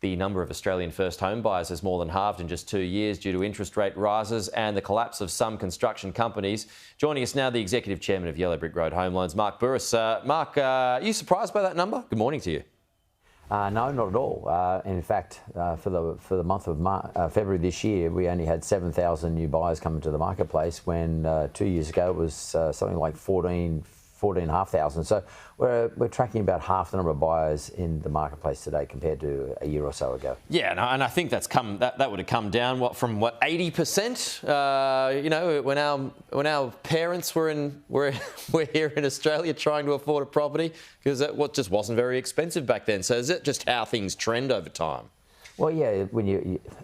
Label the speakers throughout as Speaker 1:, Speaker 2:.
Speaker 1: The number of Australian first home buyers has more than halved in just 2 years due to interest rate rises and the collapse of some construction companies. Joining us now, the Executive Chairman of Yellow Brick Road Home Loans, Mark Bouris. Mark, are you surprised by that number? Good morning to you.
Speaker 2: No, not at all. In fact, for the month of February this year, we only had 7,000 new buyers coming to the marketplace when 2 years ago it was something like 14,500. So we're tracking about half the number of buyers in the marketplace today compared to a year or so ago.
Speaker 1: Yeah, and I think that would have come down from 80%. You know, when our parents were here in Australia trying to afford a property, because that just wasn't very expensive back then. So is it just how things trend over time?
Speaker 2: Well, yeah,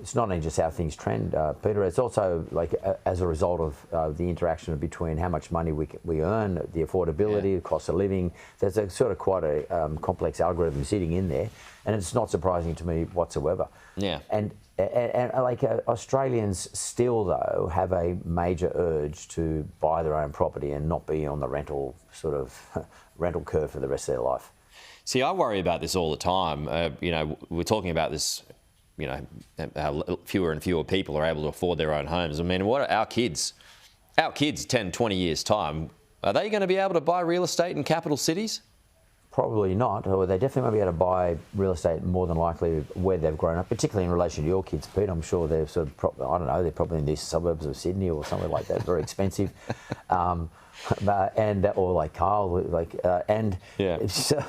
Speaker 2: it's not only just how things trend, Peter, it's also like as a result of the interaction between how much money we earn, the affordability, the cost of living. There's a sort of quite a complex algorithm sitting in there, and it's not surprising to me whatsoever.
Speaker 1: Yeah.
Speaker 2: And like Australians still, though, have a major urge to buy their own property and not be on the rental curve for the rest of their life.
Speaker 1: See, I worry about this all the time. You know, we're talking about this, you know, how fewer and fewer people are able to afford their own homes. I mean, what are our kids 10, 20 years' time, are they going to be able to buy real estate in capital cities?
Speaker 2: Probably not, or they definitely won't be able to buy real estate more than likely where they've grown up, particularly in relation to your kids, Pete. I'm sure they're sort of, I don't know, they're probably in the suburbs of Sydney or somewhere like that, very expensive. Or like Kyle,
Speaker 1: yeah.
Speaker 2: So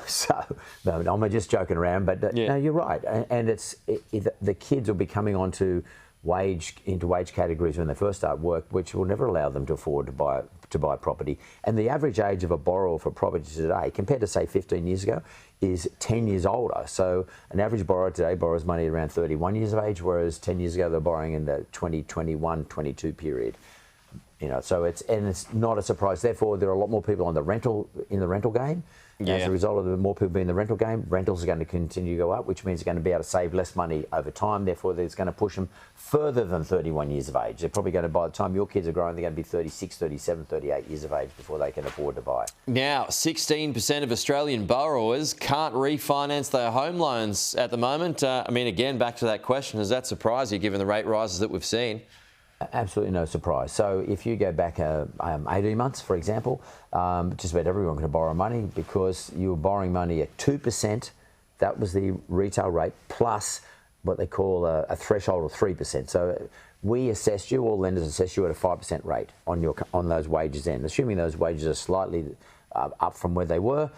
Speaker 2: no, I'm just joking around, but no, you're right, and the kids will be coming onto wage categories when they first start work, which will never allow them to afford to buy property. And the average age of a borrower for property today, compared to say 15 years ago, is 10 years older. So an average borrower today borrows money at around 31 years of age, whereas 10 years ago they're borrowing in the 20, 21, 22 period. You know, so it's not a surprise. Therefore, there are a lot more people in the rental game.
Speaker 1: Yeah.
Speaker 2: As a result of the more people being in the rental game, rentals are going to continue to go up, which means they're going to be able to save less money over time. Therefore, it's going to push them further than 31 years of age. They're probably going to, by the time your kids are growing, they're going to be 36, 37, 38 years of age before they can afford to buy.
Speaker 1: Now, 16% of Australian borrowers can't refinance their home loans at the moment. I mean, again, back to that question, does that surprise you given the rate rises that we've seen?
Speaker 2: Absolutely no surprise. So if you go back 18 months, for example, just about everyone can borrow money because you were borrowing money at 2%. That was the retail rate plus what they call a threshold of 3%. So we assessed you, all lenders assess you at a 5% rate on those wages then. Assuming those wages are slightly up from where they were,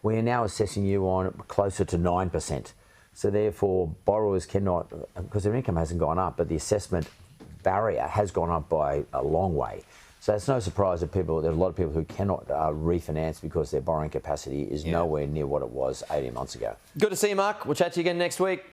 Speaker 2: we are now assessing you on closer to 9%. So therefore, borrowers cannot, because their income hasn't gone up, but the assessment barrier has gone up by a long way. So it's no surprise that there's a lot of people who cannot refinance because their borrowing capacity is nowhere near what it was 18 months ago.
Speaker 1: Good to see you, Mark. We'll chat to you again next week.